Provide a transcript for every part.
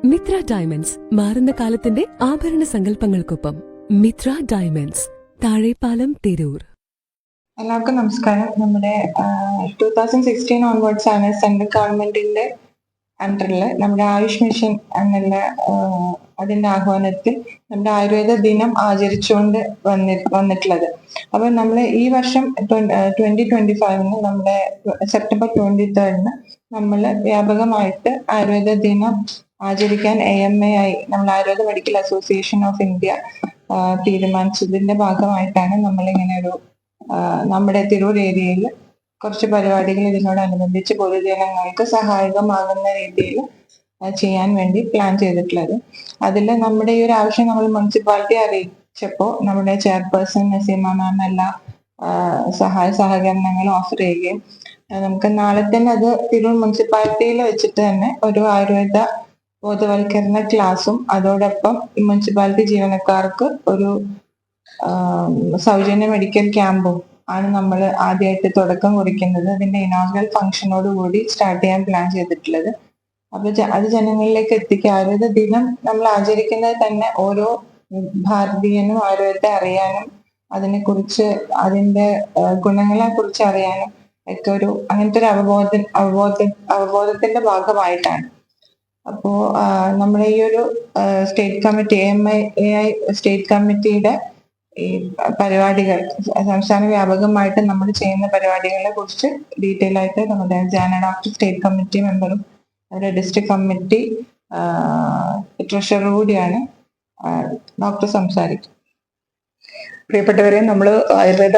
Mitra diamonds മാറുന്ന കാലത്തിന്റെ ആഭരണ സങ്കല്പങ്ങൾക്കൊപ്പം. മിത്ര ഡയമണ്ട്സ്, താഴെപ്പാലം, തിരൂർ. എല്ലാവർക്കും നമസ്കാരം. നമ്മുടെ 2016 ഓൺവേർഡ്സ് ആണ് സെൻട്രൽ ഗവൺമെന്റിന്റെ അണ്ടറിൽ നമ്മുടെ ആയുഷ് മിഷൻ എന്നുള്ള അതിന്റെ ആഹ്വാനത്തിൽ നമ്മുടെ ആയുർവേദ ദിനം ആചരിച്ചുകൊണ്ട് വന്നിട്ടുള്ളത്. അപ്പൊ നമ്മൾ ഈ വർഷം 2025 നമ്മുടെ സെപ്റ്റംബർ 23 നമ്മൾ വ്യാപകമായിട്ട് ആയുർവേദ ദിനം ആചരിക്കാൻ AMAI നമ്മൾ Ayurveda medical association of India തീരുമാനിച്ചതിന്റെ ഭാഗമായിട്ടാണ് നമ്മളിങ്ങനെ ഒരു നമ്മുടെ തിരൂർ ഏരിയയിൽ കുറച്ച് പരിപാടികൾ ഇതിനോടനുബന്ധിച്ച് പൊതുജനങ്ങൾക്ക് സഹായകമാകുന്ന രീതിയിൽ ചെയ്യാൻ വേണ്ടി പ്ലാൻ ചെയ്തിട്ടുള്ളത്. അതിൽ നമ്മുടെ ഈ ഒരു ആവശ്യം നമ്മൾ മുനിസിപ്പാലിറ്റി അറിയിച്ചപ്പോൾ നമ്മുടെ ചെയർപേഴ്സൺ നസീമ മാം എല്ലാ സഹായ സഹകരണങ്ങളും ഓഫർ ചെയ്യുകയും നമുക്ക് നാളെ തന്നെ അത് തിരൂർ മുനിസിപ്പാലിറ്റിയിൽ വെച്ചിട്ട് തന്നെ ഒരു ആയുർവേദ ബോധവൽക്കരണ ക്ലാസും അതോടൊപ്പം മുനിസിപ്പാലിറ്റി ജീവനക്കാർക്ക് ഒരു സൗജന്യ മെഡിക്കൽ ക്യാമ്പും ആണ് നമ്മൾ ആദ്യമായിട്ട് തുടക്കം കുറിക്കുന്നത്. അതിന്റെ ഇനോഗ്രൽ ഫംഗ്ഷനോട് കൂടി സ്റ്റാർട്ട് ചെയ്യാൻ പ്ലാൻ ചെയ്തിട്ടുള്ളത്. അപ്പൊ അത് ജനങ്ങളിലേക്ക് എത്തിക്കുക. ആയുർവേദ ദിനം നമ്മൾ ആചരിക്കുന്നത് തന്നെ ഓരോ ഭാരതീയനും ആയുർവേദത്തെ അറിയാനും അതിനെക്കുറിച്ച് അതിന്റെ ഗുണങ്ങളെ കുറിച്ച് അറിയാനും ഒക്കെ ഒരു അങ്ങനത്തെ ഒരു അവബോധത്തിന്റെ ഭാഗമായിട്ടാണ്. അപ്പോ നമ്മുടെ ഈ ഒരു സ്റ്റേറ്റ് കമ്മിറ്റി AMAI സ്റ്റേറ്റ് കമ്മിറ്റിയുടെ ഈ പരിപാടികൾ സംസ്ഥാന വ്യാപകമായിട്ട് നമ്മൾ ചെയ്യുന്ന പരിപാടികളെ കുറിച്ച് ഡീറ്റെയിൽ ആയിട്ട് നമ്മുടെ ജാന ഡോക്ടർ സ്റ്റേറ്റ് കമ്മിറ്റി മെമ്പറും അവരുടെ ഡിസ്ട്രിക്ട് കമ്മിറ്റി ട്രഷറർ കൂടിയാണ് ഡോക്ടർ സംസാരിക്കും. പ്രിയപ്പെട്ടവരെ, നമ്മൾ ആയുർവേദ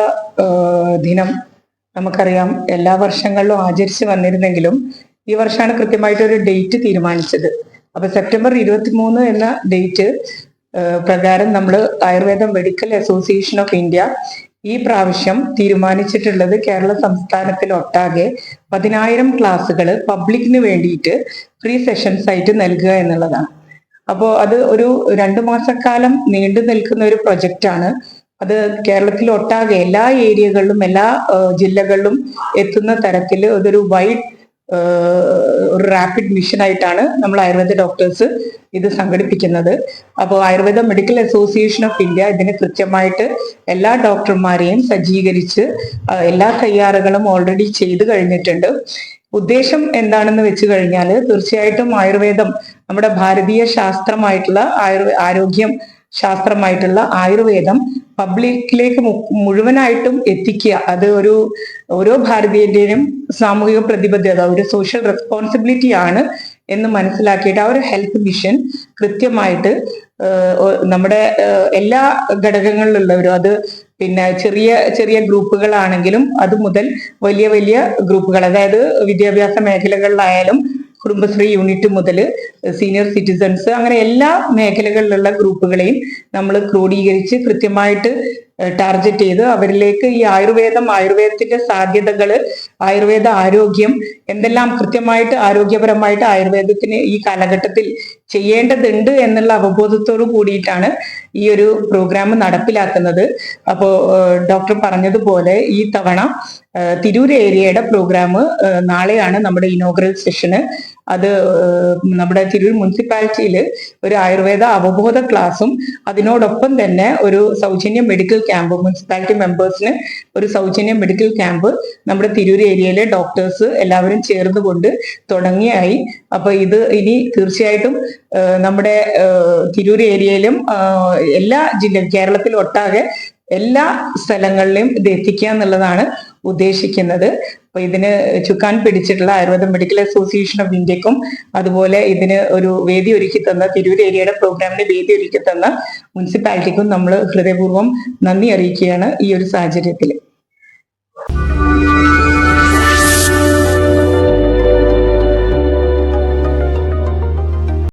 ദിനം നമുക്കറിയാം എല്ലാ വർഷങ്ങളിലും ആചരിച്ചു വന്നിരുന്നെങ്കിലും ഈ വർഷമാണ് കൃത്യമായിട്ടൊരു ഡേറ്റ് തീരുമാനിച്ചത്. അപ്പൊ സെപ്റ്റംബർ 23 എന്ന ഡേറ്റ് പ്രകാരം നമ്മൾ Ayurveda medical association of India ഈ പ്രാവശ്യം തീരുമാനിച്ചിട്ടുള്ളത് കേരള സംസ്ഥാനത്തിലൊട്ടാകെ 10,000 ക്ലാസ്സുകൾ പബ്ലിക്കിന് വേണ്ടിയിട്ട് ഫ്രീ സെഷൻസ് ആയിട്ട് നൽകുക എന്നുള്ളതാണ്. അപ്പോൾ അത് ഒരു 2 മാസക്കാലം നീണ്ടു നിൽക്കുന്ന ഒരു പ്രൊജക്റ്റാണ്. അത് കേരളത്തിലൊട്ടാകെ എല്ലാ ഏരിയകളിലും എല്ലാ ജില്ലകളിലും എത്തുന്ന തരത്തിൽ അതൊരു വൈഡ് ഒരു റാപ്പിഡ് മിഷൻ ആയിട്ടാണ് നമ്മൾ ആയുർവേദ ഡോക്ടേഴ്സ് ഇത് സംഘടിപ്പിക്കുന്നത്. അപ്പോൾ Ayurveda medical association of India ഇതിന് കൃത്യമായിട്ട് എല്ലാ ഡോക്ടർമാരെയും സജ്ജീകരിച്ച് എല്ലാ തയ്യാറുകളും ഓൾറെഡി ചെയ്തു കഴിഞ്ഞിട്ടുണ്ട്. ഉദ്ദേശം എന്താണെന്ന് വെച്ച് കഴിഞ്ഞാൽ തീർച്ചയായിട്ടും ആയുർവേദം നമ്മുടെ ഭാരതീയ ശാസ്ത്രമായിട്ടുള്ള ആരോഗ്യം ശാസ്ത്രമായിട്ടുള്ള ആയുർവേദം പബ്ലിക്കിലേക്ക് മുഴുവനായിട്ടും എത്തിക്കുക. അത് ഓരോ ഭാരതീയന്റെയും സാമൂഹിക പ്രതിബദ്ധത, ഒരു സോഷ്യൽ റെസ്പോൺസിബിലിറ്റി ആണ് എന്ന് മനസ്സിലാക്കിയിട്ട് ആ ഒരു ഹെൽത്ത് മിഷൻ കൃത്യമായിട്ട് നമ്മുടെ എല്ലാ ഘടകങ്ങളിലുള്ളവരും, അത് പിന്നെ ചെറിയ ചെറിയ ഗ്രൂപ്പുകളാണെങ്കിലും അത് മുതൽ വലിയ വലിയ ഗ്രൂപ്പുകൾ, അതായത് വിദ്യാഭ്യാസ മേഖലകളിലായാലും കുടുംബശ്രീ യൂണിറ്റ് മുതൽ സീനിയർ സിറ്റിസൺസ്, അങ്ങനെ എല്ലാ മേഖലകളിലുള്ള ഗ്രൂപ്പുകളെയും നമ്മൾ ക്രോഡീകരിച്ച് കൃത്യമായിട്ട് ടാർഗറ്റ് ചെയ്ത് അവരിലേക്ക് ഈ ആയുർവേദത്തിന്റെ സാധ്യതകള്, ആയുർവേദ ആരോഗ്യം എന്തെല്ലാം കൃത്യമായിട്ട് ആരോഗ്യപരമായിട്ട് ആയുർവേദത്തിന് ഈ കാലഘട്ടത്തിൽ ചെയ്യേണ്ടതുണ്ട് എന്നുള്ള അവബോധത്തോടു കൂടിയിട്ടാണ് ഈ ഒരു പ്രോഗ്രാം നടപ്പിലാക്കുന്നത്. അപ്പോൾ ഡോക്ടർ പറഞ്ഞതുപോലെ ഈ തവണ തിരൂർ ഏരിയയുടെ പ്രോഗ്രാം നാളെയാണ് നമ്മുടെ ഇനോഗ്രൽ സെഷന്. അത് നമ്മുടെ തിരൂർ മുനിസിപ്പാലിറ്റിയിൽ ഒരു ആയുർവേദ അവബോധ ക്ലാസും അതിനോടൊപ്പം തന്നെ ഒരു സൗജന്യ മെഡിക്കൽ ക്യാമ്പ്, മുനിസിപ്പാലിറ്റി മെമ്പേഴ്സിന് ഒരു സൗജന്യ മെഡിക്കൽ ക്യാമ്പ് നമ്മുടെ തിരൂർ ഏരിയയിലെ ഡോക്ടേഴ്സ് എല്ലാവരും ചേർന്നുകൊണ്ട് തുടങ്ങിയായി. അപ്പൊ ഇത് ഇനി തീർച്ചയായിട്ടും നമ്മുടെ തിരൂർ ഏരിയയിലും എല്ലാ കേരളത്തിൽ ഒട്ടാകെ എല്ലാ സ്ഥലങ്ങളിലും ഇത് എത്തിക്കുക എന്നുള്ളതാണ് ഉദ്ദേശിക്കുന്നത്. അപ്പൊ ഇതിന് ചുക്കാൻ പിടിച്ചിട്ടുള്ള ആയുർവേദ മെഡിക്കൽ അസോസിയേഷൻ ഓഫ് ഇന്ത്യക്കും അതുപോലെ ഇതിന് ഒരു വേദി ഒരുക്കി തന്ന തിരൂർ ഏരിയയുടെ പ്രോഗ്രാമിന് വേദി ഒരുക്കി തന്ന മുനിസിപ്പാലിറ്റിക്കും നമ്മൾ ഹൃദയപൂർവ്വം നന്ദി അറിയിക്കുകയാണ് ഈ ഒരു സാഹചര്യത്തിൽ.